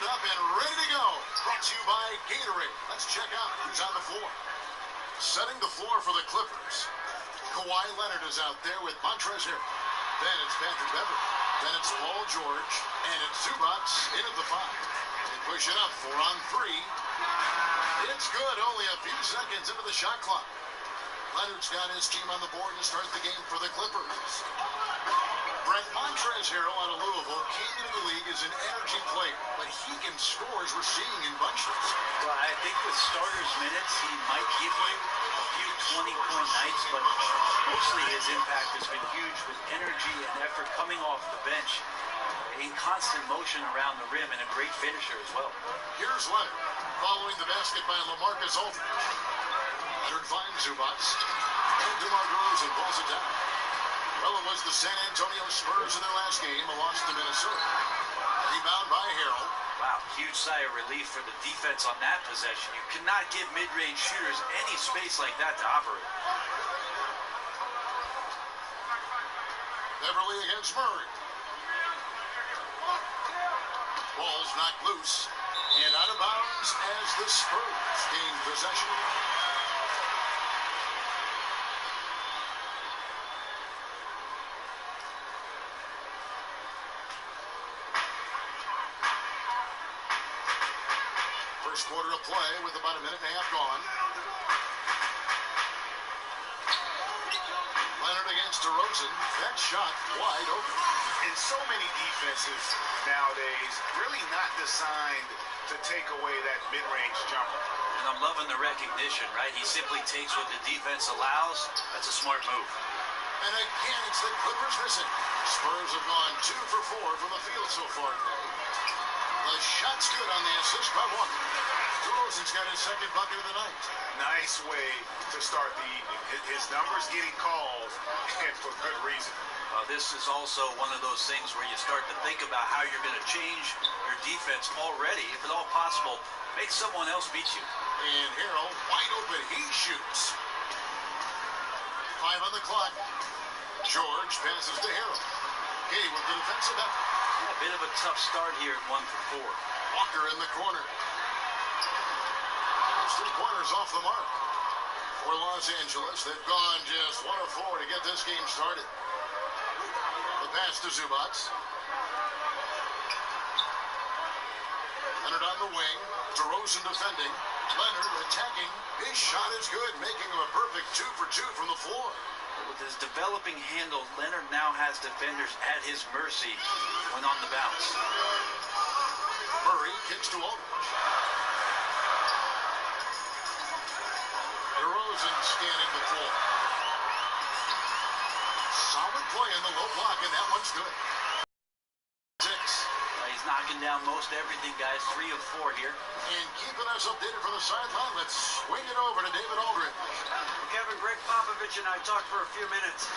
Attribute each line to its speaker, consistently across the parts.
Speaker 1: up and ready to go. Brought to you by Gatorade. Let's check out who's on the floor. Setting the floor for the Clippers. Kawhi Leonard is out there with Montrezl Harrell. Then it's Patrick Beverley. Then it's Paul George. And it's Zubac in at the 5. They push it up 4 on 3. It's good. Only a few seconds into the shot clock. Leonard's got his team on the board to start the game for the Clippers. Brett, Montrezl Harrell out of Louisville came into the league as an energy player, but he can score as we're seeing in bunches.
Speaker 2: Well, I think with starters minutes, he might give you a few 20-point nights, but mostly his impact has been huge with energy and effort coming off the bench, in constant motion around the rim, and a great finisher as well.
Speaker 1: Here's Leonard, following the basket by LaMarcus Aldridge. Leonard finds Zubac, and DeMar DeRozan pulls it down. Well, it was the San Antonio Spurs in their last game, a loss to Minnesota. Rebound by Harrell.
Speaker 2: Wow, huge sigh of relief for the defense on that possession. You cannot give mid-range shooters any space like that to operate.
Speaker 1: Beverley against Murray. Ball's knocked loose and out of bounds as the Spurs gain possession. First quarter of play with about a minute and a half gone. Leonard against DeRozan. That shot wide open.
Speaker 3: And so many defenses nowadays really not designed to take away that mid-range jumper.
Speaker 2: And I'm loving the recognition, right? He simply takes what the defense allows. That's a smart move.
Speaker 1: And again, it's the Clippers missing. Spurs have gone 2 for 4 from the field so far today. The shot's good on the assist by one. DeRozan's got his second bucket of the night.
Speaker 3: Nice way to start the evening. His numbers getting called, and for good reason.
Speaker 2: This is also one of those things where you start to think about how you're going to change your defense already. If at all possible, make someone else beat you.
Speaker 1: And Harrell, wide open, he shoots. 5 on the clock. George passes to Harrell. Gay with the defensive effort.
Speaker 2: Yeah, a bit of a tough start here at 1 for 4.
Speaker 1: Walker in the corner. 3-pointers off the mark. For Los Angeles, they've gone just 1 of 4 to get this game started. The pass to Zubac. Leonard on the wing. DeRozan defending. Leonard attacking. His shot is good, making him a perfect 2 for 2 from the floor.
Speaker 2: With his developing handle, Leonard now has defenders at his mercy when on the bounce.
Speaker 1: Murray kicks to Aldridge. DeRozan scanning the floor. Solid play in the low block, and that one's good. 6.
Speaker 2: He's knocking down most everything, guys. 3 of 4 here.
Speaker 1: And keeping us updated from the sideline, let's swing it over to David Aldridge.
Speaker 4: Kevin, Greg Popovich and I talked for a few minutes.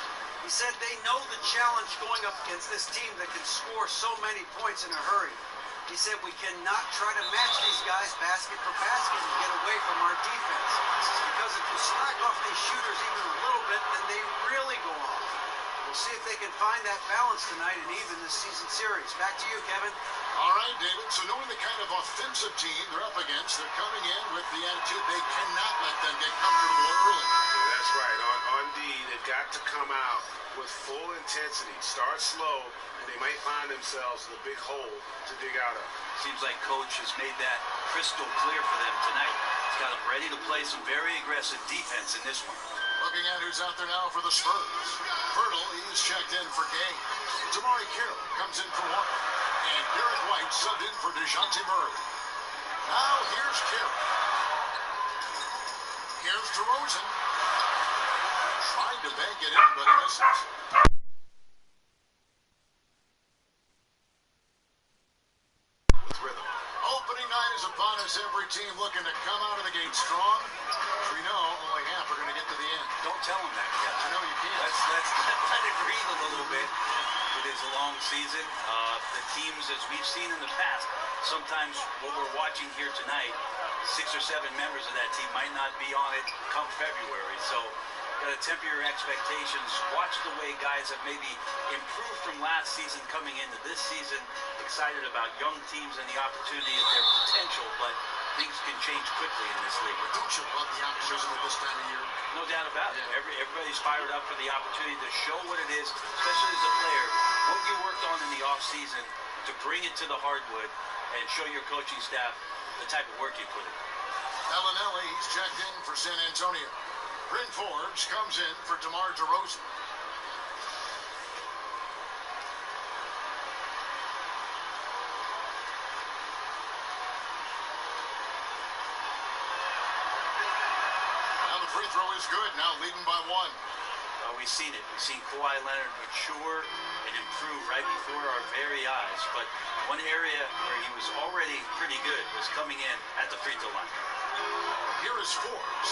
Speaker 4: He said they know the challenge going up against this team that can score so many points in a hurry. He said we cannot try to match these guys basket for basket and get away from our defense. Because if you slack off these shooters even a little bit, then they really go off. We'll see if they can find that balance tonight and even this season series. Back to you, Kevin.
Speaker 1: All right, David. So knowing the kind of offensive team they're up against, they're coming in with the attitude they cannot let them get comfortable early.
Speaker 3: Yeah, that's right. On D, they've got to come out with full intensity. Start slow, and they might find themselves in a big hole to dig out of.
Speaker 2: Seems like Coach has made that crystal clear for them tonight. He's got them ready to play some very aggressive defense in this one.
Speaker 1: Looking at who's out there now for the Spurs. Hurdle, he's checked in for Gay. Damari Carroll comes in for Walker. And Derek White subbed in for DeJounte Murray. Now here's Carroll. Here's DeRozan. Trying to bank it in, but he misses. With rhythm. Opening night is upon us. Every team looking to come out of the gate strong. As we know, only half are going to get to the end.
Speaker 2: Don't tell him that yet.
Speaker 1: I know you can't.
Speaker 2: Let's let it breathe a little bit. It is a long season. The teams, as we've seen in the past, sometimes what we're watching here tonight, 6 or 7 members of that team might not be on it come February. So got to temper your expectations. Watch the way guys have maybe improved from last season coming into this season. Excited about young teams and the opportunity of their potential, but things can change quickly in this league.
Speaker 1: Don't you love the optimism at this time of year?
Speaker 2: No doubt about it. Everybody's fired up for the opportunity to show what it is, especially as a player, what you worked on in the offseason to bring it to the hardwood and show your coaching staff the type of work you put in.
Speaker 1: Bellinelli, he's checked in for San Antonio. Bryn Forbes comes in for DeMar DeRozan. Now the free throw is good, now leading by one.
Speaker 2: We've seen it. We've seen Kawhi Leonard mature and improve right before our very eyes. But one area where he was already pretty good was coming in at the free throw line.
Speaker 1: Here is Forbes.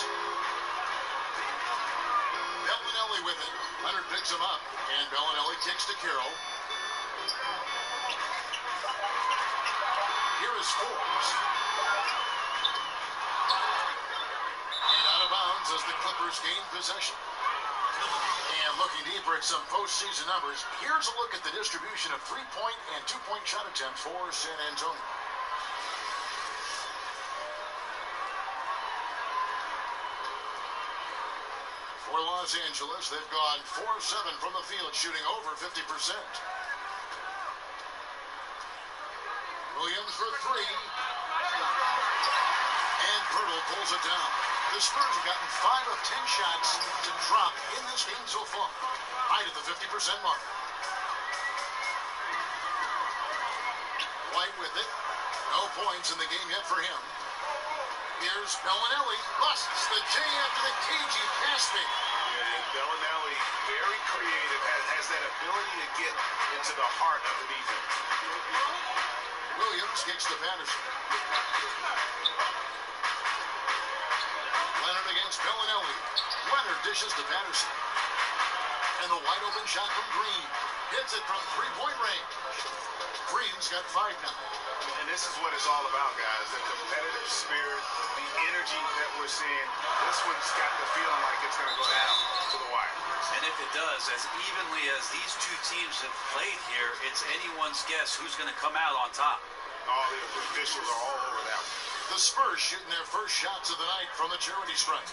Speaker 1: Bellinelli with it. Leonard picks him up, and Bellinelli kicks to Carroll. Here is Forbes. And out of bounds as the Clippers gain possession. And looking deeper at some postseason numbers, here's a look at the distribution of three-point and two-point shot attempts for San Antonio. For Los Angeles, they've gone 4-7 from the field, shooting over 50%. Williams for three. And Pirtle pulls it down. The Spurs have gotten 5 of 10 shots to drop in this game so far, right at the 50% mark. White with it. No points in the game yet for him. Here's Bellinelli. Busts the J after the cagey pass fake.
Speaker 3: Yeah, and Bellinelli, very creative, has that ability to get into the heart of the defense.
Speaker 1: Williams kicks to Patterson. Leonard against Bellinelli. Leonard dishes to Patterson. And the wide open shot from Green. Hits it from three-point range. Green's got 5 now.
Speaker 3: And this is what it's all about, guys. The competitive spirit, the energy that we're seeing. This one's got the feeling like it's going to go down to the wire.
Speaker 2: And if it does, as evenly as these two teams have played here, it's anyone's guess who's going to come out on top.
Speaker 3: All the officials are all over that one.
Speaker 1: The Spurs shooting their first shots of the night from the charity stripe.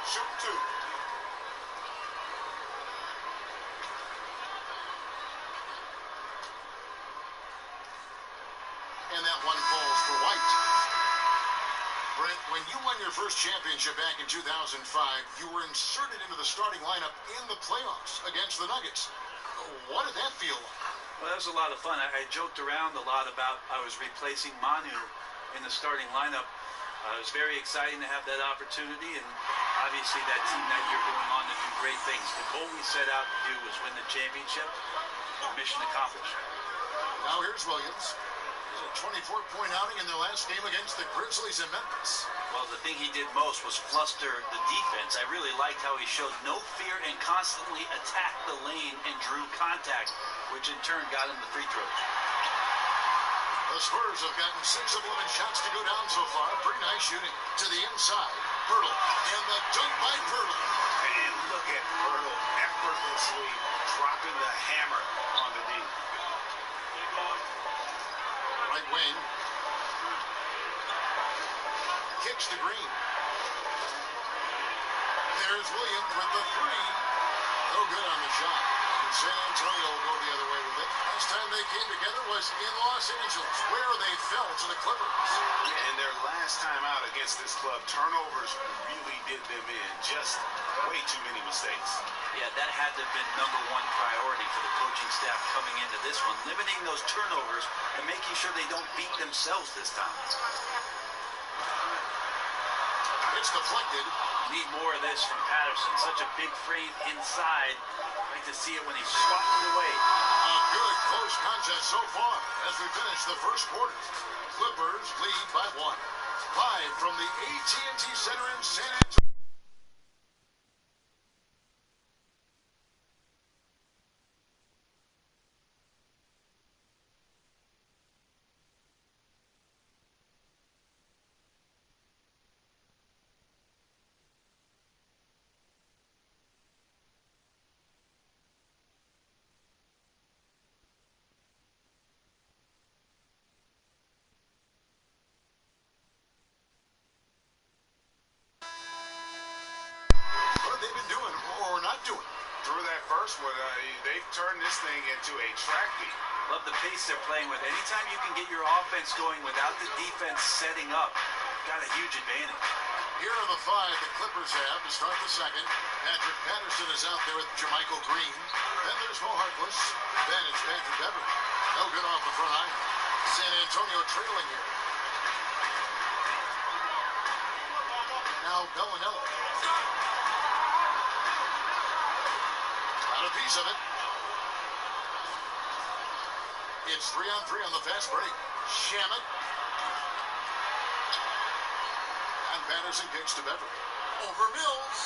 Speaker 1: Shoot 2. And that one falls for White. Brent, when you won your first championship back in 2005, you were inserted into the starting lineup in the playoffs against the Nuggets. What did that feel like?
Speaker 2: Well, that was a lot of fun. I joked around a lot about I was replacing Manu in the starting lineup. It was very exciting to have that opportunity, and obviously that team that year going on to do great things. The goal we set out to do was win the championship. Mission accomplished.
Speaker 1: Now here's Williams. A 24-point outing in their last game against the Grizzlies in Memphis.
Speaker 2: Well, the thing he did most was fluster the defense. I really liked how he showed no fear and constantly attacked the lane and drew contact, which in turn got him the free throws.
Speaker 1: The Spurs have gotten 6 of 11 shots to go down so far. Pretty nice shooting. To the inside. Pirtle. And the dunk by Pirtle.
Speaker 3: And look at Pirtle effortlessly dropping the hammer on the D.
Speaker 1: Right wing. Kicks to Green. There's Williams with the 3. No good on the shot. And San Antonio will go the other way with it. Last time they came together was in Los Angeles, where they fell to the Clippers.
Speaker 3: And their last time out against this club, turnovers really did them in. Just way too many mistakes.
Speaker 2: Yeah, that had to have been number one priority for the coaching staff coming into this one, limiting those turnovers and making sure they don't beat themselves this time.
Speaker 1: It's deflected.
Speaker 2: You need more of this from Patterson. Such a big frame inside. I like to see it when he's swatting it away.
Speaker 1: A good close contest so far as we finish the first quarter. Clippers lead by 1. Live from the AT&T Center in San Antonio.
Speaker 3: through that first one. They've turned this thing into a track meet.
Speaker 2: Love the pace they're playing with. Anytime you can get your offense going without the defense setting up, got a huge advantage.
Speaker 1: Here are the 5 the Clippers have to start the second. Patrick Patterson is out there with Jermichael Green. Then there's Mo Harkless. Then it's Patrick Beverly. No good off the front iron. San Antonio trailing here. Now Bellinelli. Got a piece of it. It's 3-on-3 on the fast break. Shamet. And Patterson kicks to Beverly. Over Mills.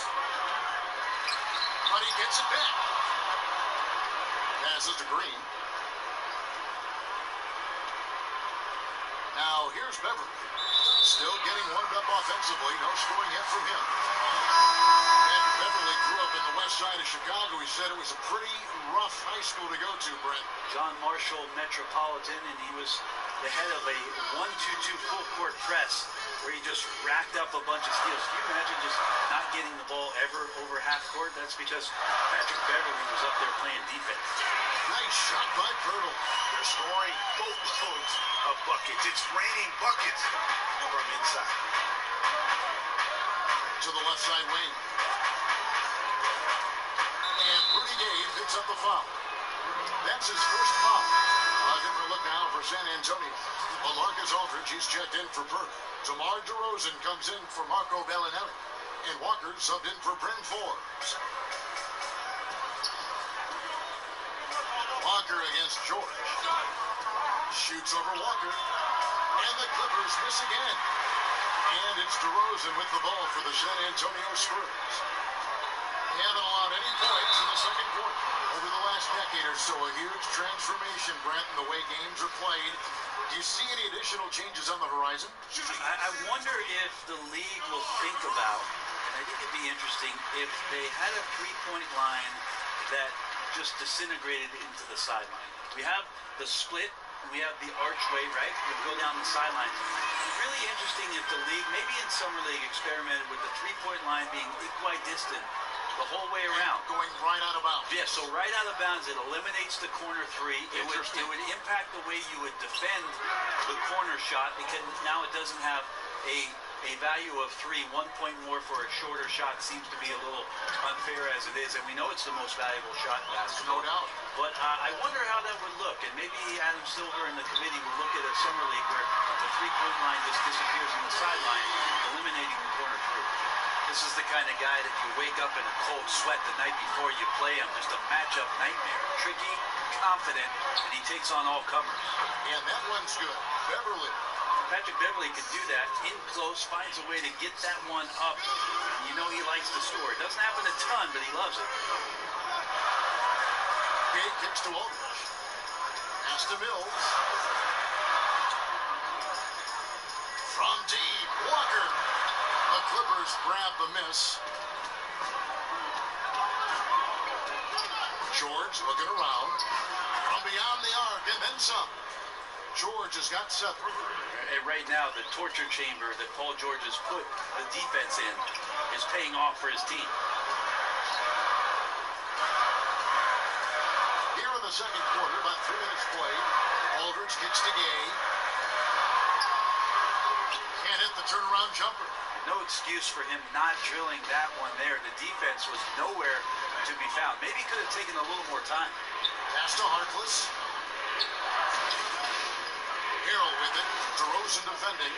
Speaker 1: But he gets it back. Passes to Green. Now here's Beverly. Still getting warmed up offensively. No scoring yet from him. And Beverly grew up in the west side of Chicago. He said it was a pretty rough high school to go to, Brent.
Speaker 2: John Marshall Metropolitan, and he was the head of a 1-2-2 full court press where he just racked up a bunch of steals. Can you imagine just not getting the ball ever over half court? That's because Patrick Beverly was up there playing defense.
Speaker 1: Nice shot by Pirtle.
Speaker 3: They're scoring boatloads of buckets. It's raining buckets from inside.
Speaker 1: To the left side wing. And Rudy Gay picks up the foul. That's his first foul. A different look now for San Antonio. LaMarcus Aldridge, he's checked in for Perk. DeMar DeRozan comes in for Marco Bellinelli. And Walker subbed in for Bryn Forbes. Walker against George. Shoots over Walker. And the Clippers miss again. And it's DeRozan with the ball for the San Antonio Spurs. They haven't allowed any points in the second quarter. Over the last decade or so, a huge transformation, Brent, in the way games are played. Do you see any additional changes on the horizon?
Speaker 2: I wonder if the league will think about, and I think it'd be interesting, if they had a three-point line that just disintegrated into the sideline. We have the split, and we have the archway, right? We go down the sidelines. It's really interesting if the league, maybe in Summer League, experimented with the three-point line being equidistant the whole way around.
Speaker 1: Going right out of bounds.
Speaker 2: Yeah, so right out of bounds, it eliminates the corner three. It would impact the way you would defend the corner shot, because now it doesn't have a value of 3. 1 point more for a shorter shot seems to be a little unfair as it is, and we know it's the most valuable shot in basketball.
Speaker 1: No doubt.
Speaker 2: But I wonder how that would look, and maybe Adam Silver and the committee will look at a Summer League where the three-point line just disappears on the sideline, eliminating the corner three. This is the kind of guy that you wake up in a cold sweat the night before you play him. Just a matchup nightmare. Tricky, confident, and he takes on all comers.
Speaker 1: And that one's good. Beverly.
Speaker 2: Patrick Beverly can do that. In close, finds a way to get that one up. You know he likes to score. It doesn't happen a ton, but he loves it.
Speaker 1: Big kicks to Aldridge. Pass to Mills. From deep, Walker. The Clippers grab the miss. George looking around. From beyond the arc and then some. George has got 7.
Speaker 2: And right now, the torture chamber that Paul George has put the defense in is paying off for his team.
Speaker 1: Here in the second quarter, about 3 minutes played. Aldridge kicks to Gay. Can't hit the turnaround jumper.
Speaker 2: No excuse for him not drilling that one there. The defense was nowhere to be found. Maybe he could have taken a little more time.
Speaker 1: Pass to Harkless. Harrell with it. DeRozan defending.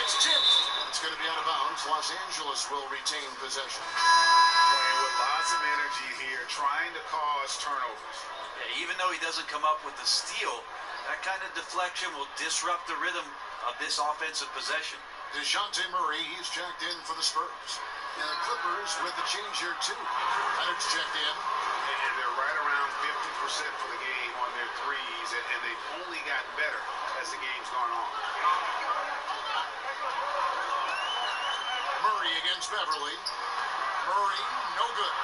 Speaker 1: It's tipped. It's going to be out of bounds. Los Angeles will retain possession.
Speaker 3: Playing with lots of energy here, trying to cause turnovers.
Speaker 2: Yeah, even though he doesn't come up with the steal, that kind of deflection will disrupt the rhythm of this offensive possession.
Speaker 1: DeJounte Murray, he's checked in for the Spurs. And the Clippers with the change here, too. Leonard's checked in.
Speaker 3: And they're right around 50% for the game on their threes, and they've only gotten better as the game's gone on.
Speaker 1: Murray against Beverly. Murray, no good.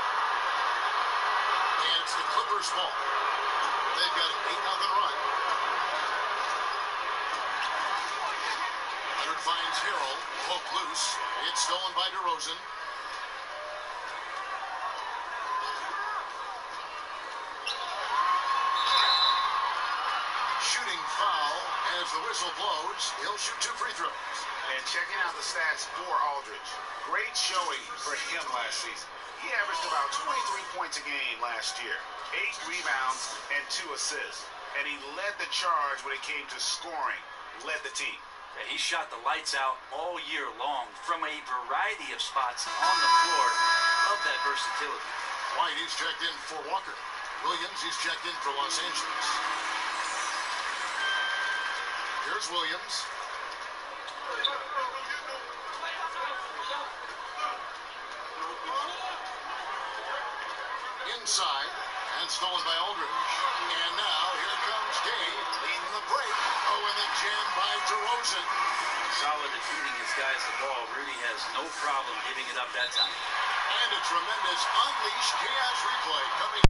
Speaker 1: And it's the Clippers' ball. They've got an 8-0 run. Leonard finds Harrell, poked loose. It's stolen by DeRozan. whistle blows, he'll shoot 2 free throws.
Speaker 3: And checking out the stats for Aldridge. Great showing for him last season. He averaged about 23 points a game last year, 8 rebounds and 2 assists. And he led the charge when it came to scoring, led the team.
Speaker 2: Yeah, he shot the lights out all year long from a variety of spots on the floor. Love that versatility.
Speaker 1: White, he's checked in for Walker. Williams, he's checked in for Los Angeles. Here's Williams. Inside, and stolen by Aldridge. And now, here comes Gay, leading the break. Oh, and then jammed by DeRozan.
Speaker 2: Solid at feeding his guys the ball. Rudy has no problem giving it up that time.
Speaker 1: And a tremendous unleash chaos replay coming.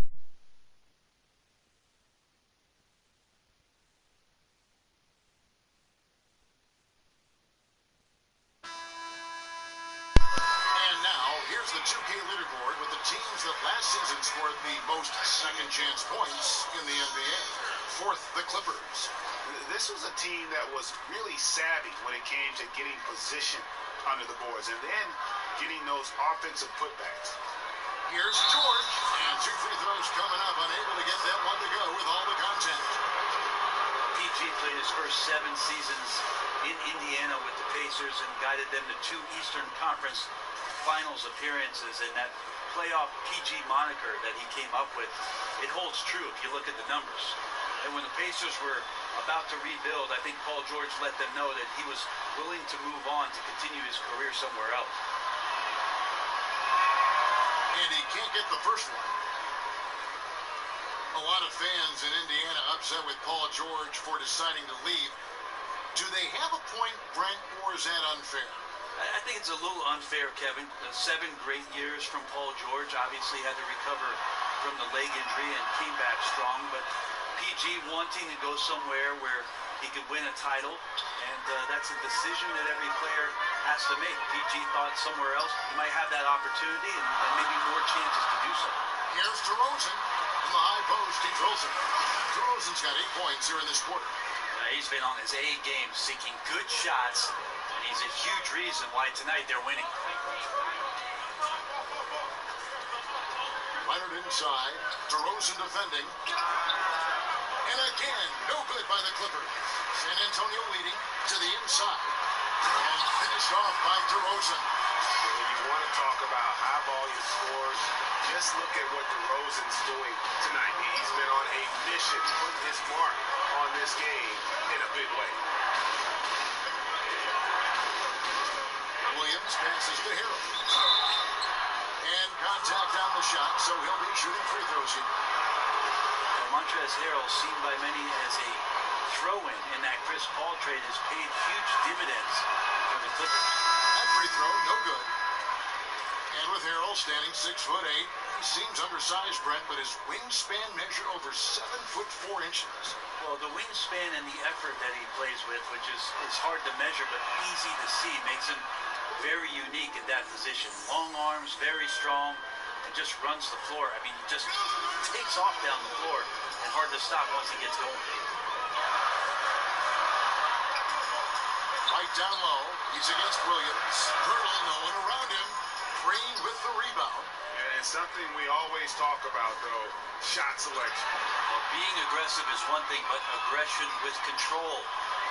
Speaker 1: And now, here's the 2K leaderboard with the teams that last season scored the most second chance points in the NBA. 4th, the Clippers.
Speaker 3: This was a team that was really savvy when it came to getting position under the boards and then getting those offensive putbacks.
Speaker 1: Here's George, and 2 free throws coming up, unable to get that one to go with all the contact.
Speaker 2: PG played his first 7 seasons in Indiana with the Pacers and guided them to 2 Eastern Conference Finals appearances, and that playoff PG moniker that he came up with, it holds true if you look at the numbers. And when the Pacers were about to rebuild, I think Paul George let them know that he was willing to move on to continue his career somewhere else.
Speaker 1: And he can't get the first one. A lot of fans in Indiana upset with Paul George for deciding to leave. Do they have a point, Brent, or is that unfair?
Speaker 2: I think it's a little unfair, Kevin. 7 great years from Paul George. Obviously had to recover from the leg injury and came back strong. But PG wanting to go somewhere where he could win a title, and that's a decision that every player has to make. PG thought somewhere else he might have that opportunity and maybe more chances to do so.
Speaker 1: Here's DeRozan from the high post. He drills it. DeRozan's got 8 points here in this quarter.
Speaker 2: He's been on his A game, seeking good shots, and he's a huge reason why tonight they're winning.
Speaker 1: Leonard inside. DeRozan defending. And again, no good by the Clippers. San Antonio leading to the inside. And finished off by DeRozan.
Speaker 3: When you want to talk about high volume scores, just look at what DeRozan's doing tonight. He's been on a mission, putting his mark on this game in a big way.
Speaker 1: Williams passes to Harrell. And contact on the shot, so he'll be shooting free throws here.
Speaker 2: Montrezl Harrell, seen by many as a throw-in in that Chris Paul trade, has paid huge dividends for the Clippers.
Speaker 1: That free throw, no good. And with Harrell standing 6'8", he seems undersized, Brent, but his wingspan measured over 7'4".
Speaker 2: Well, the wingspan and the effort that he plays with, which is hard to measure but easy to see, makes him very unique at that position. Long arms, very strong, and just runs the floor. I mean, he just takes off down the floor and hard to stop once he gets going.
Speaker 1: Right down low, he's against Williams. Hurdle, no one around him. Green with the rebound.
Speaker 3: And something we always talk about, though, shot selection.
Speaker 2: Well, being aggressive is one thing, but aggression with control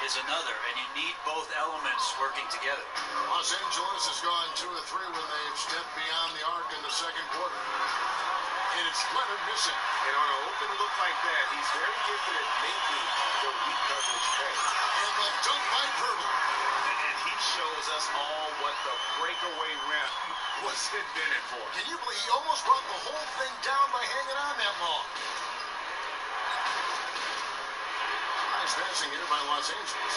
Speaker 2: is another, and you need both elements working together.
Speaker 1: Los Angeles has gone 2 of 3 when they've stepped beyond the arc in the second quarter. And it's Leonard missing.
Speaker 3: And on an open look like that, he's very gifted at making the weak coverage pay.
Speaker 1: And the dunk by Purtle.
Speaker 3: And he shows us all what the breakaway rim was invented for.
Speaker 1: Can you believe he almost brought the whole thing down by hanging on that long? Nice passing here by Los Angeles.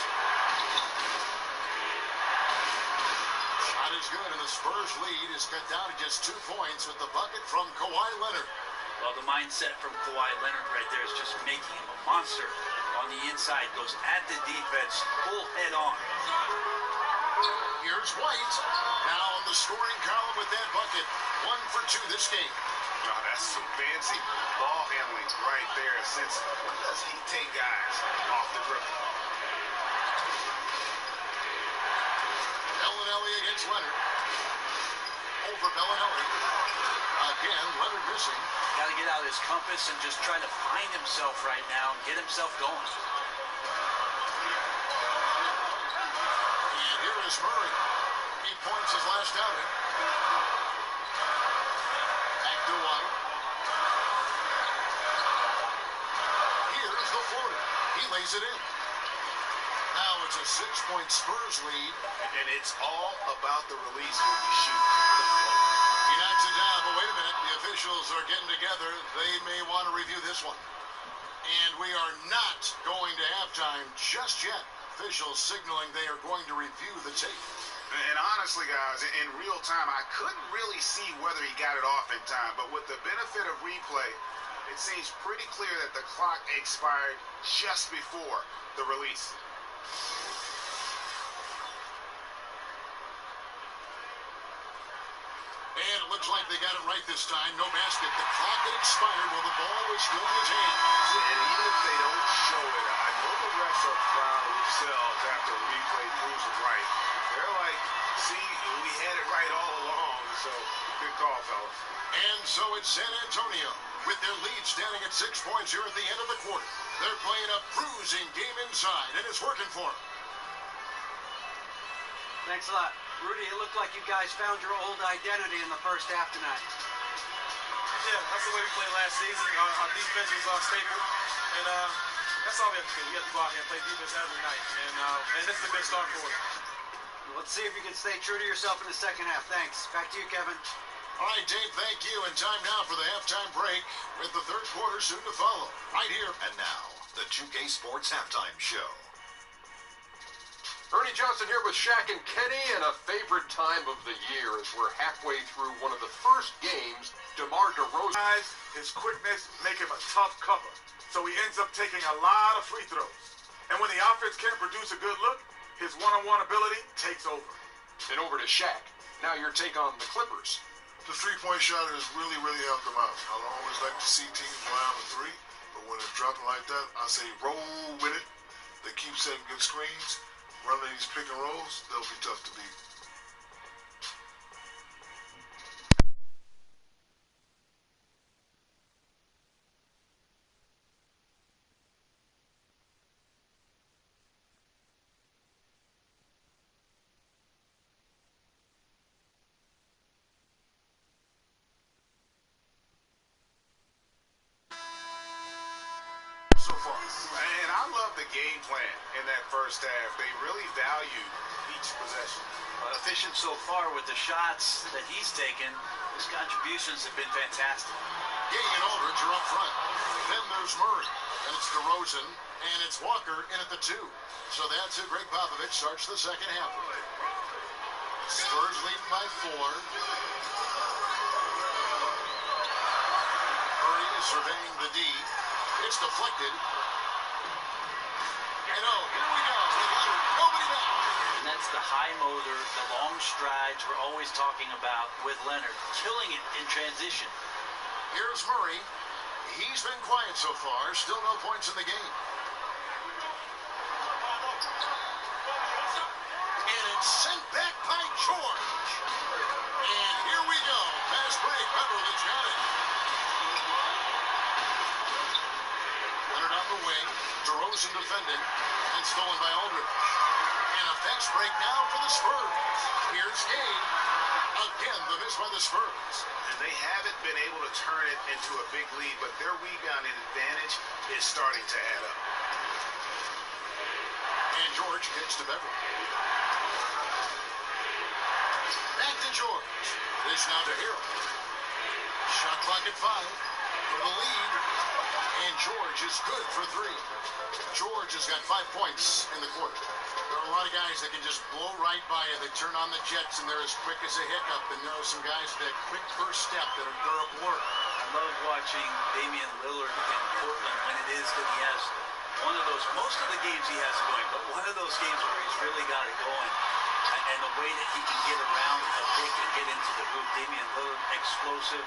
Speaker 1: Shot is good, and the Spurs lead is cut down to just 2 points with the bucket from Kawhi Leonard.
Speaker 2: Well, the mindset from Kawhi Leonard right there is just making him a monster on the inside. Goes at the defense, full head on.
Speaker 1: Here's White. Now on the scoring column with that bucket. 1 for 2 this game.
Speaker 3: Oh, that's some fancy ball handling right there. Since when does he take guys off the dribble?
Speaker 1: Bellinelli against Leonard. Over Bellinelli. Again, Leonard missing.
Speaker 2: Got to get out his compass and just try to find himself right now and get himself going.
Speaker 1: And here is Murray. 8 points his last outing. Back to White. Here's the floater. He lays it in. Now it's a 6-point Spurs lead.
Speaker 3: And it's all about the release when you shoot the floater.
Speaker 1: He knocks it down, but wait a minute. The officials are getting together. They may want to review this one. And we are not going to halftime just yet. Officials signaling they are going to review the tape.
Speaker 3: And honestly, guys, in real time, I couldn't really see whether he got it off in time. But with the benefit of replay, it seems pretty clear that the clock expired just before the release.
Speaker 1: And it looks like they got it right this time. No basket. The clock had expired while the ball was still in his hand.
Speaker 3: And even if they don't show it, I know the refs are proud of themselves after replay proves it right. They're like, see, we had it right all along. So, good call, fellas.
Speaker 1: And so it's San Antonio with their lead standing at 6 points here at the end of the quarter. They're playing a bruising game inside, and it's working for them.
Speaker 4: Thanks a lot. Rudy, it looked like you guys found your old identity in the first half tonight.
Speaker 5: Yeah, that's the way we played last season. Our defense is our staple, and that's all we have to do. We have to go out here and play defense every night, and this is a good start for us.
Speaker 4: Let's see if you can stay true to yourself in the second half. Thanks. Back to you, Kevin.
Speaker 1: All right, Dave, thank you. And time now for the halftime break with the third quarter soon to follow. Right here.
Speaker 6: And now, the 2K Sports Halftime Show.
Speaker 7: Ernie Johnson here with Shaq and Kenny, and a favorite time of the year as we're halfway through one of the first games. DeMar DeRozan.
Speaker 8: His quickness make him a tough cover, so he ends up taking a lot of free throws. And when the offense can't produce a good look, his one-on-one ability takes over.
Speaker 7: And over to Shaq. Now your take on the Clippers.
Speaker 9: The three-point shot has really, really helped them out. I don't always like to see teams around the three, but when it's dropping like that, I say roll with it. They keep setting good screens, running these pick and rolls, they'll be tough to beat. So far.
Speaker 3: And I love the game plan in that first half. They really value each possession.
Speaker 2: Efficient so far with the shots that he's taken. His contributions have been fantastic.
Speaker 1: Gay and Aldridge are up front. Then there's Murray. And it's DeRozan. And it's Walker in at the 2. So that's it. Greg Popovich starts the second half. Spurs leading by 4. Murray is surveying the D. It's deflected. And oh, here we go. Nobody down.
Speaker 2: And that's the high motor, the long strides we're always talking about with Leonard. Killing it in transition.
Speaker 1: Here's Murray. He's been quiet so far. Still no points in the game. And it's sent back by George. And here we go. Fast break. Beverly's got it. Leonard on the wing. DeRozan defending. And stolen by Aldridge. And a fast break now for the Spurs. Here's Gay. Again, the miss by the Spurs.
Speaker 3: And they haven't been able to turn it into a big lead, but their rebounding advantage is starting to add up.
Speaker 1: And George gets to Beverly. Back to George. This now to Hero. Shot clock at 5 for the lead. And George is good for 3. George has got 5 points in the quarter. There are a lot of guys that can just blow right by you. They turn on the jets and they're as quick as a hiccup. And there are some guys with that quick first step that are durable work.
Speaker 2: I love watching Damian Lillard in Portland when it is that he has one of those, most of the games he has it going, but one of those games where he's really got it going. And the way that he can get around a pick and get into the hoop. Damian Lillard, explosive.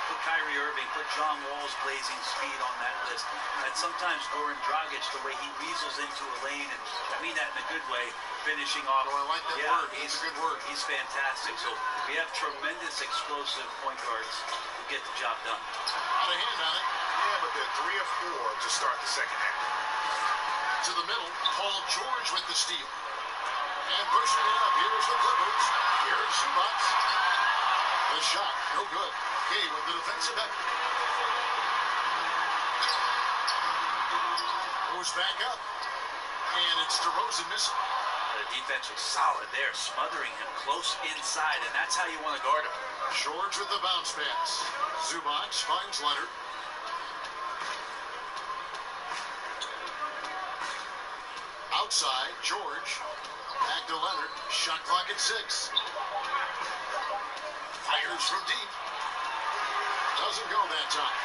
Speaker 2: put Kyrie Irving, put John Wall's blazing speed on that list. And sometimes Goran Dragic, the way he weasels into a lane, and I mean that in a good way, finishing off.
Speaker 1: Oh, I like that word. It's a good word.
Speaker 2: He's fantastic. So we have tremendous explosive point guards who get the job done.
Speaker 1: Out of hand on it.
Speaker 3: Yeah, but they're 3 of 4 to start the second half.
Speaker 1: To the middle, Paul George with the steal. And pushing it up. Here's the Clippers. Here's Zubac. The shot, no good. Gay with the defensive effort. Goes back up. And it's DeRozan missing.
Speaker 2: The defense was solid there, smothering him close inside, and that's how you want to guard him.
Speaker 1: George with the bounce pass. Zubac finds Leonard. Outside, George. Back to Leonard. Shot clock at 6. Fires from deep. Doesn't go that time.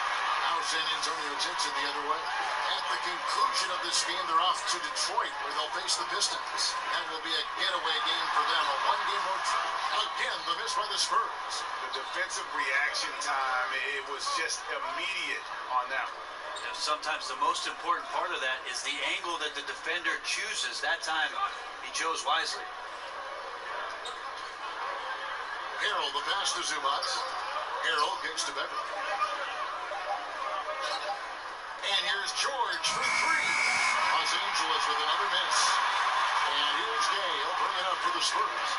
Speaker 1: Now San Antonio takes it the other way. At the conclusion of this game, they're off to Detroit, where they'll face the Pistons. That will be a getaway game for them, a one-game road trip. Again, the miss by the Spurs.
Speaker 3: The defensive reaction time, it was just immediate on that one.
Speaker 2: Now, sometimes the most important part of that is the angle that the defender chooses. That time, he chose wisely.
Speaker 1: Harrell, the pass to Zubac. Harrell kicks to Beverly. And here's George for 3. Los Angeles with another miss. And here's Gay. He'll bring it up for the Spurs.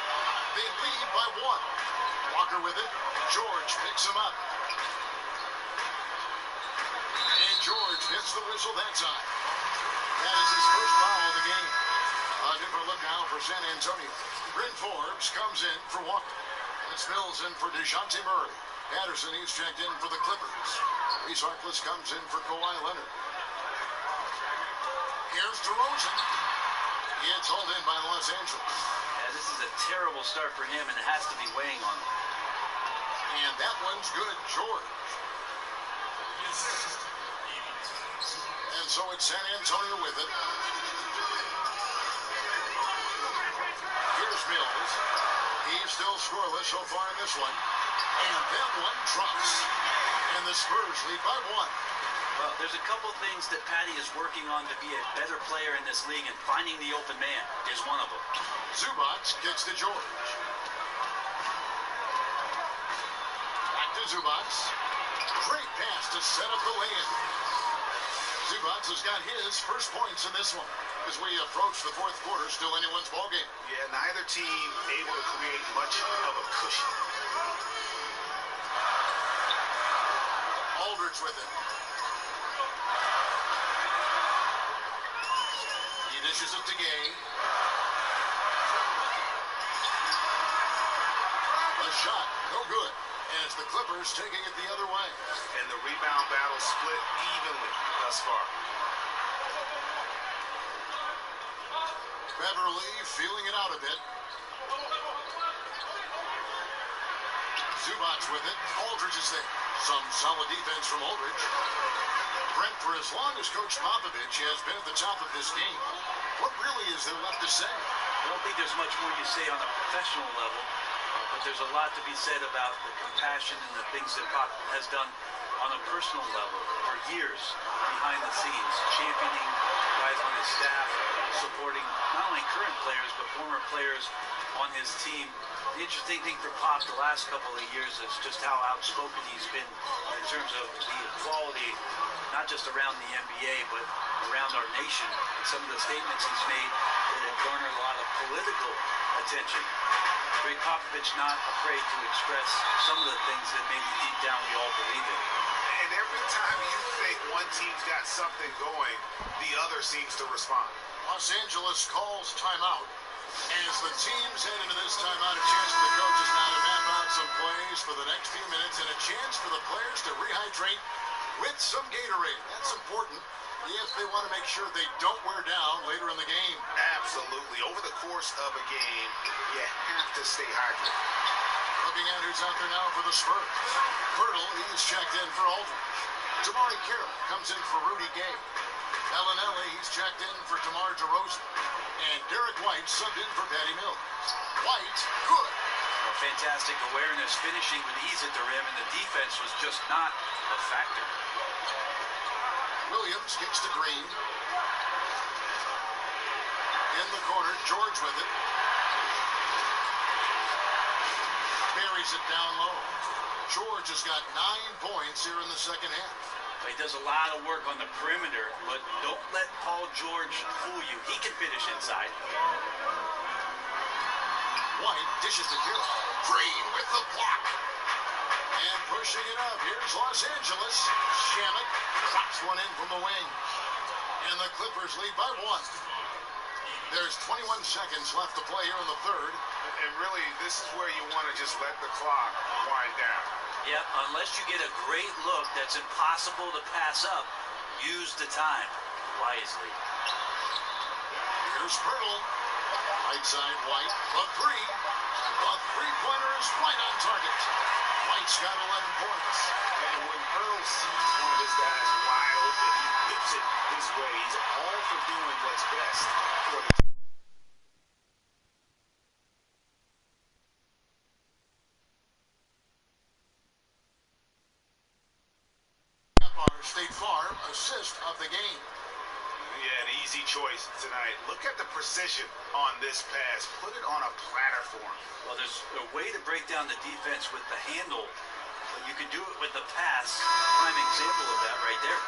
Speaker 1: They lead by 1. Walker with it. George picks him up. And George hits the whistle that time. That is his first foul of the game. A different look now for San Antonio. Bryn Forbes comes in for Walker. It's Mills in for DeJounte Murray. Patterson, he's checked in for the Clippers. Reese Harkless comes in for Kawhi Leonard. Here's DeRozan. It's hauled in by Los Angeles.
Speaker 2: Yeah, this is a terrible start for him, and it has to be weighing on him.
Speaker 1: And that one's good, George. And so it's San Antonio with it. Here's Mills. He's still scoreless so far in this one. And that one drops. And the Spurs lead by 1.
Speaker 2: Well, there's a couple things that Patty is working on to be a better player in this league, and finding the open man is one of them.
Speaker 1: Zubac gets to George. Back to Zubac. Great pass to set up the lay-in. Zubac has got his first points in this one. As we approach the 4th quarter, still anyone's ballgame.
Speaker 3: Yeah, neither team able to create much of a cushion.
Speaker 1: Aldridge with it. He dishes it to Gay. A shot, no good. And it's the Clippers taking it the other way.
Speaker 3: And the rebound battle split evenly thus far.
Speaker 1: Beverly feeling it out a bit. Zubac with it. Aldridge is there. Some solid defense from Aldridge. Brent, for as long as Coach Popovich has been at the top of this game, what really is there left to say?
Speaker 2: I don't think there's much more you say on a professional level, but there's a lot to be said about the compassion and the things that Pop has done on a personal level for years behind the scenes, championing guys on his staff, supporting not only current players, but former players on his team. The interesting thing for Pop the last couple of years is just how outspoken he's been in terms of the equality, not just around the NBA, but around our nation. And some of the statements he's made that have garnered a lot of political attention. Greg Popovich not afraid to express some of the things that maybe deep down we all believe in.
Speaker 3: And every time you think one team's got something going, the other seems to respond.
Speaker 1: Los Angeles calls timeout. As the teams head into this timeout, a chance for the coaches now to map out some plays for the next few minutes and a chance for the players to rehydrate with some Gatorade. That's important if they want to make sure they don't wear down later in the game.
Speaker 3: Absolutely. Over the course of a game, you have to stay hydrated.
Speaker 1: Looking at who's out there now for the Spurs. Pirtle, he's checked in for Aldridge. Damari Carroll comes in for Rudy Gay. Bellinelli, he's checked in for DeMar DeRozan. And Derek White subbed in for Patty Mills. White, good.
Speaker 2: Fantastic awareness, finishing with ease at the rim, and the defense was just not a factor.
Speaker 1: Williams kicks to Green. In the corner, George with it. Buries it down low. George has got 9 points here in the second half.
Speaker 2: He does a lot of work on the perimeter, but don't let Paul George fool you. He can finish inside.
Speaker 1: White dishes to Carroll. Green with the block. And pushing it up. Here's Los Angeles. Shamet drops one in from the wing. And the Clippers lead by 1. There's 21 seconds left to play here in the third.
Speaker 3: And really, this is where you want to just let the clock wind down.
Speaker 2: Yep, unless you get a great look that's impossible to pass up, use the time wisely.
Speaker 1: Here's Pirtle. Right side, White. The three. The three-pointer is right on target. White's got 11 points.
Speaker 3: And when Earl sees one of his guys wide open, he whips it his way. He's all for doing what's best for the team.
Speaker 1: State Farm assist of the game.
Speaker 3: Yeah, an easy choice tonight. Look at the precision on this pass. Put it on a platter for him.
Speaker 2: Well, there's a way to break down the defense with the handle, but you can do it with the pass. Prime example of that right there.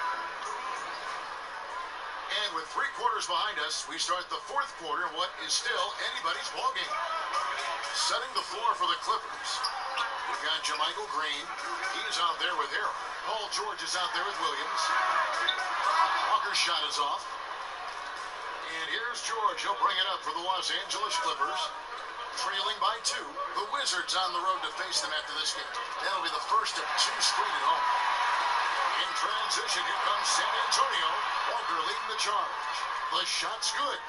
Speaker 1: And with 3 quarters behind us, we start the fourth quarter, what is still anybody's ballgame. Setting the floor for the Clippers. We've got Jermichael Green. He's out there with Harrell. Paul George is out there with Williams. Walker's shot is off. And here's George. He'll bring it up for the Los Angeles Clippers. Trailing by 2. The Wizards on the road to face them after this game. That'll be the first of 2 straight at home. In transition, here comes San Antonio. Walker leading the charge. The shot's good.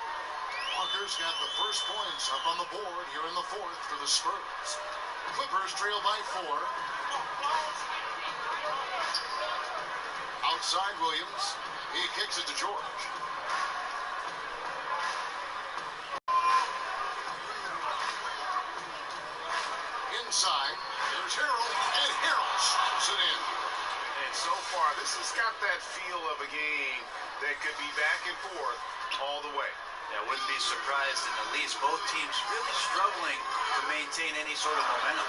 Speaker 1: Walker's got the first points up on the board here in the fourth for the Spurs. Clippers trail by 4. Outside Williams. He kicks it to George. Inside, there's Harrell, and Harrell slows it in.
Speaker 3: And so far, this has got that feel of a game that could be back and forth all the way.
Speaker 2: Yeah, I wouldn't be surprised in the least. Both teams really struggling to maintain any sort of momentum.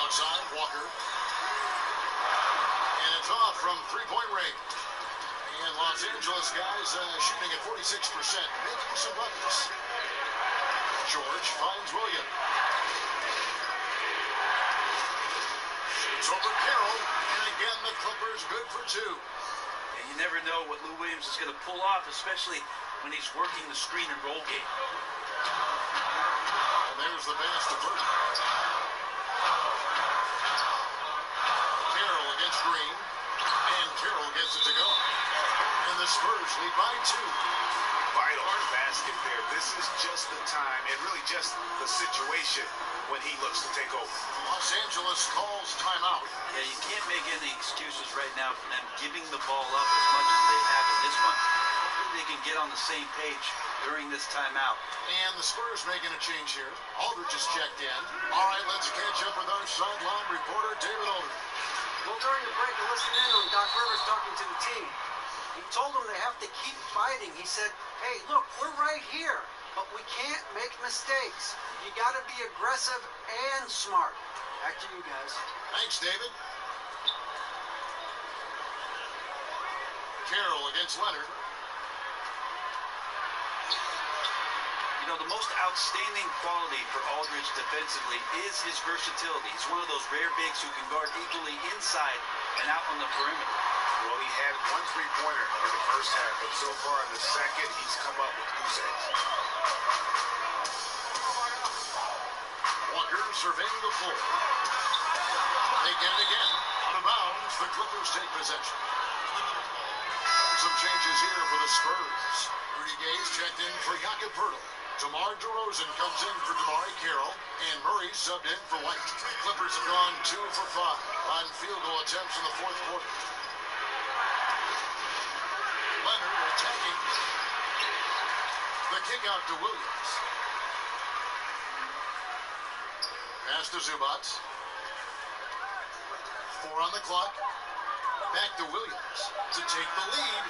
Speaker 1: Outside, Walker. And it's off from three-point range. And Los Angeles guys shooting at 46%, making some buckets. George finds Williams. Shoots over Carroll, and again the Clippers good for 2.
Speaker 2: And you never know what Lou Williams is going to pull off, especially when he's working the screen and roll game.
Speaker 1: And there's the pass to Burton. Carroll against Green, and Carroll gets it to go. And the Spurs lead by 2.
Speaker 3: Vital basket there. This is just the time, and really just the situation when he looks to take over.
Speaker 1: Los Angeles calls timeout.
Speaker 2: Yeah, you can't make any excuses right now for them giving the ball up as much as they have in this one. Hopefully they can get on the same page during this timeout.
Speaker 1: And the Spurs making a change here. Aldridge is checked in. All right, let's catch up with our sideline reporter, David Aldridge.
Speaker 4: Well, during the break, I listened in on Doc Rivers talking to the team. He told them they have to keep fighting. He said, hey, look, we're right here, but we can't make mistakes. You got to be aggressive and smart. Back to you guys.
Speaker 1: Thanks, David. Carroll against Leonard.
Speaker 2: You know, the most outstanding quality for Aldridge defensively is his versatility. He's one of those rare bigs who can guard equally inside and out on the perimeter.
Speaker 3: Well, he had 1 3-pointer in the first half, but so far in the second, he's come up with goose eggs.
Speaker 1: Walker surveying the floor. They get it again. Out of bounds, the Clippers take possession. Some changes here for the Spurs. Rudy Gay's checked in for Jakob Poeltl. DeMar DeRozan comes in for DeMar Carroll, and Murray subbed in for White. Clippers have gone 2 for 5 on field goal attempts in the fourth quarter. Leonard attacking. The kick out to Williams. Pass to Zubac. 4 on the clock. Back to Williams to take the lead.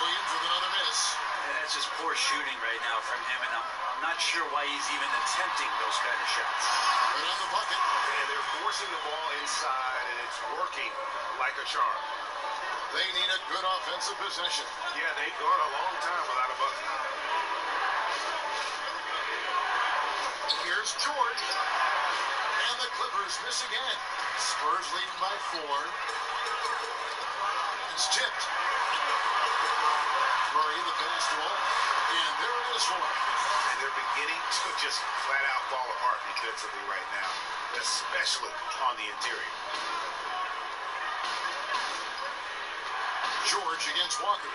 Speaker 1: Williams with another miss.
Speaker 2: That's just poor shooting right now from him, and I'm not sure why he's even attempting those kind of shots.
Speaker 1: Right on the bucket.
Speaker 3: And they're forcing the ball inside, and it's working like a charm.
Speaker 1: They need a good offensive possession.
Speaker 3: Yeah, they've gone a long time without a bucket.
Speaker 1: Here's George. And the Clippers miss again. Spurs leading by 4. It's tipped. Murray the pass to him. And there it is for him.
Speaker 3: And they're beginning to just flat out fall apart defensively right now, especially on the interior.
Speaker 1: George against Walker.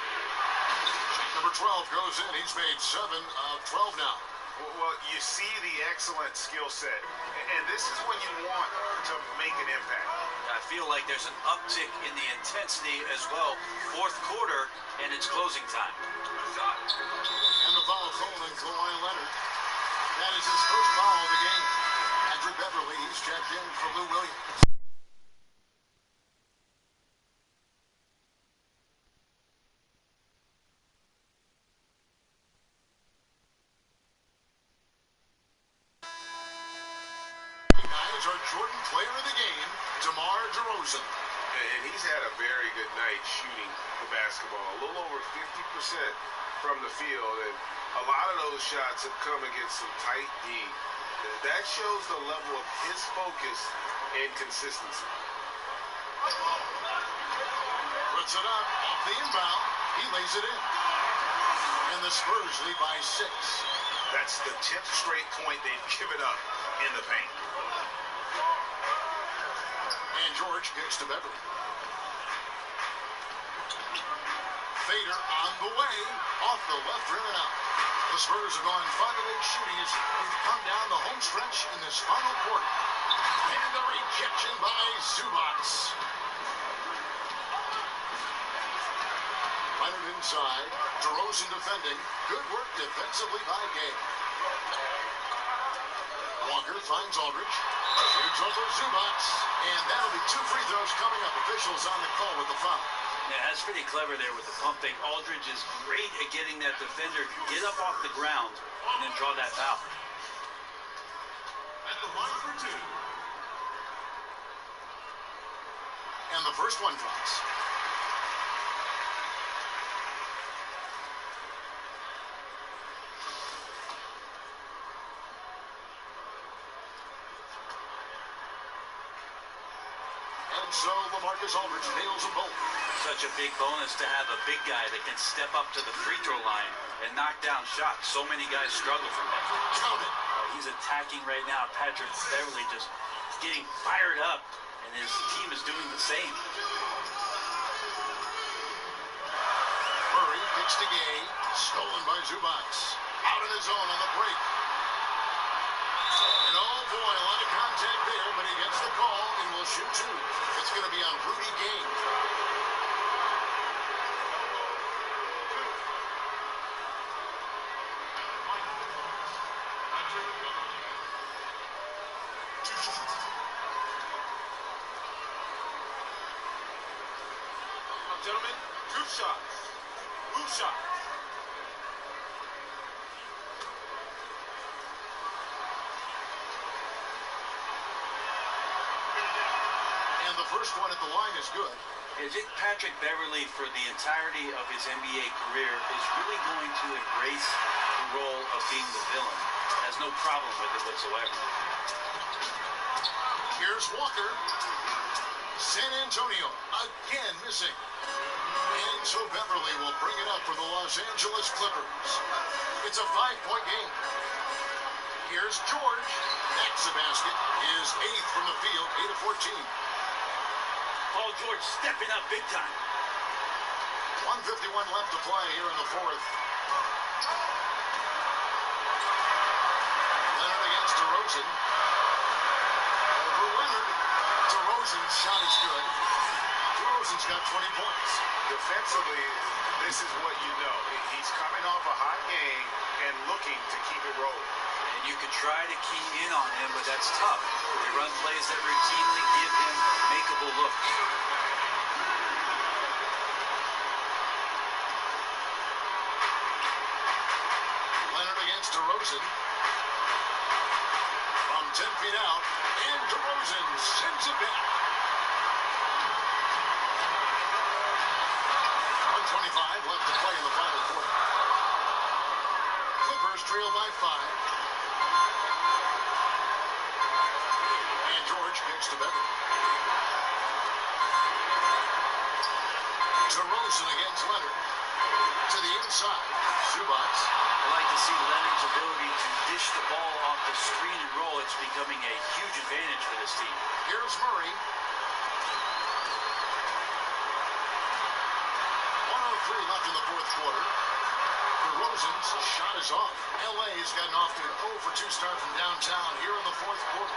Speaker 1: Number 12 goes in. He's made 7 of 12 now.
Speaker 3: Well, you see the excellent skill set, and this is when you want to make an impact.
Speaker 2: I feel like there's an uptick in the intensity as well. Fourth quarter, and it's closing time.
Speaker 1: And the foul called on Kawhi Leonard. That is his first foul of the game. Patrick Beverly, he's checked in for Lou Williams. Our Jordan player of the game, DeMar DeRozan.
Speaker 3: And he's had a very good night shooting the basketball. A little over 50% from the field, and a lot of those shots have come against some tight D. That shows the level of his focus and consistency.
Speaker 1: Puts it up, off the inbound. He lays it in. And the Spurs lead by 6.
Speaker 3: That's the 10th straight point they've given up in the paint.
Speaker 1: And George kicks to Beverly. Fader on the way, off the left rim and out. The Spurs have gone 5 of 8 shooting as we've come down the home stretch in this final quarter. And the rejection by Zubac. Leonard inside, DeRozan defending. Good work defensively by Gay. Walker finds Aldridge. Shoots over Zubac. And that'll be 2 free throws coming up. Officials on the call with the foul.
Speaker 2: Yeah, that's pretty clever there with the pump fake. Aldridge is great at getting that defender to get up off the ground and then draw that foul.
Speaker 1: At the line for 2. And the first one drops. So LaMarcus Aldridge nails them both.
Speaker 2: Such a big bonus to have a big guy that can step up to the free throw line and knock down shots. So many guys struggle from that.
Speaker 1: Count it.
Speaker 2: He's attacking right now. Patrick Beverly just getting fired up, and his team is doing the same.
Speaker 1: Murray kicks to Gay. Stolen by Zubac. Out of his zone on the break. And oh boy, a lot of contact there, but he gets the call and will shoot 2. It's going to be on Rudy Gay.
Speaker 5: Now, gentlemen, 2 shots. 2 shots.
Speaker 1: The first one at the line is good.
Speaker 2: I think Patrick Beverly, for the entirety of his NBA career, is really going to embrace the role of being the villain. Has no problem with it whatsoever.
Speaker 1: Here's Walker. San Antonio again missing. And so Beverly will bring it up for the Los Angeles Clippers. It's a 5-point game. Here's George. That's a basket. His 8th from the field, 8 of 14.
Speaker 2: Paul George stepping up big time.
Speaker 1: 1:51 left to play here in the 4th. Leonard against DeRozan. Over Leonard. DeRozan's shot is good. DeRozan's got 20 points.
Speaker 3: Defensively, this is what you know. He's coming off a hot game and looking to keep it rolling.
Speaker 2: And you could try to key in on him, but that's tough. They run plays that routinely give him makeable looks.
Speaker 1: Leonard against DeRozan. From 10 feet out, and DeRozan sends it back. 1:25 left to play in the final quarter. Clippers trail by 5. And George kicks to Beverly. DeRozan against Leonard. To the inside. Zubats.
Speaker 2: I like to see Leonard's ability to dish the ball off the screen and roll. It's becoming a huge advantage for this team.
Speaker 1: Here's Murray. 1:03 left in the fourth quarter. DeRozan's shot is off. LA's gotten off to an 0-for-2 start from downtown here in the fourth quarter.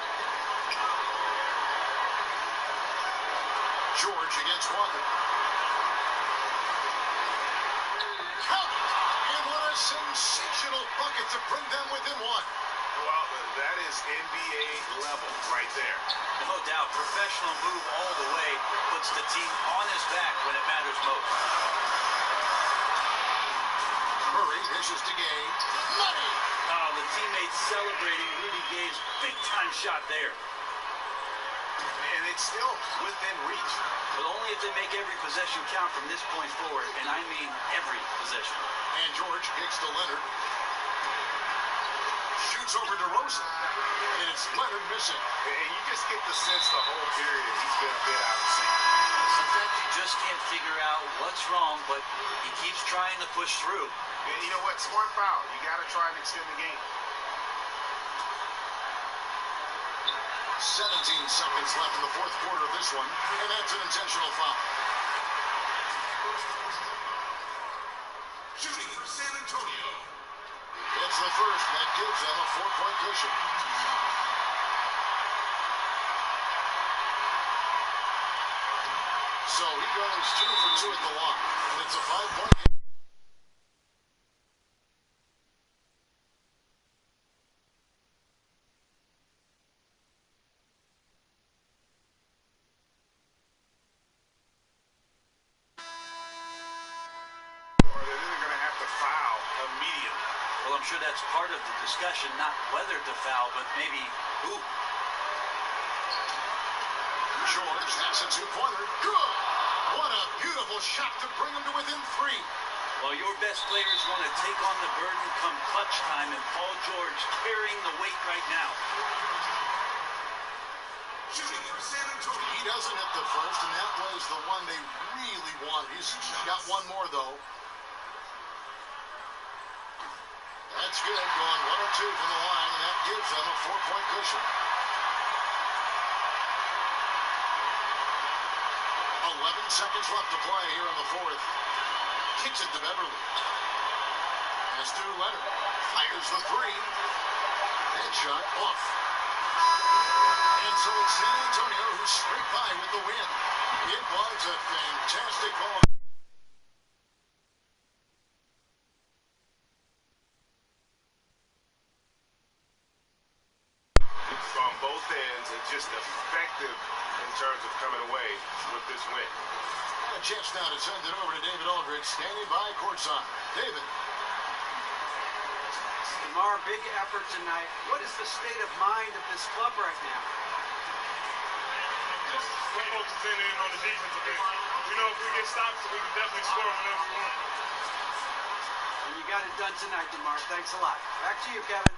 Speaker 1: George against Walker. Count it! And what a sensational bucket to bring them within one.
Speaker 3: Well, that is NBA level right there.
Speaker 2: No doubt, professional move all the way, puts the team on his back when it matters most.
Speaker 1: Murray dishes to Gay. Money!
Speaker 2: Oh, the teammates celebrating Rudy Gay's big-time shot there.
Speaker 3: And it's still within reach.
Speaker 2: But only if they make every possession count from this point forward, and I mean every possession.
Speaker 1: And George kicks to Leonard. Shoots over DeRozan. And it's Leonard missing.
Speaker 3: And you just get the sense the whole period he's been a bit out of sync.
Speaker 2: Sometimes you just can't figure out what's wrong, but he keeps trying to push through.
Speaker 3: And you know what? Smart foul. You got to try and extend the game.
Speaker 1: 17 seconds left in the fourth quarter of this one, and that's an intentional foul.
Speaker 6: Shooting for San Antonio.
Speaker 1: It's the first, and that gives them a 4-point cushion. So he goes 2 for 2 at the line, and it's a 5-point game.
Speaker 2: Well, I'm sure that's part of the discussion, not whether to foul, but maybe who.
Speaker 1: George, that's a 2-pointer. Good! What a beautiful shot to bring him to within 3.
Speaker 2: Well, your best players want to take on the burden come clutch time, and Paul George carrying the weight right now.
Speaker 6: Shooting for San Antonio.
Speaker 1: He doesn't hit the first, and that was the one they really wanted. He's got one more, though. That's good, going 1 or 2 from the line, and that gives them a 4-point cushion. 11 seconds left to play here in the fourth. Kicks it to Beverly. Pass to Leonard. Fires the 3. That shot off. And so it's San Antonio who scraped by with the win. It was a fantastic ball.
Speaker 3: On both ends, and just effective in terms of coming away with this win.
Speaker 1: And a chance now to send it over to David Aldridge, standing by courtside. David.
Speaker 4: DeMar, big effort tonight. What is the state of mind of this club right now?
Speaker 5: Just we're focusing in on the defensive end. We know if we get stops, we can definitely score whenever we want.
Speaker 4: And you got it done tonight, DeMar. Thanks a lot. Back to you, Kevin.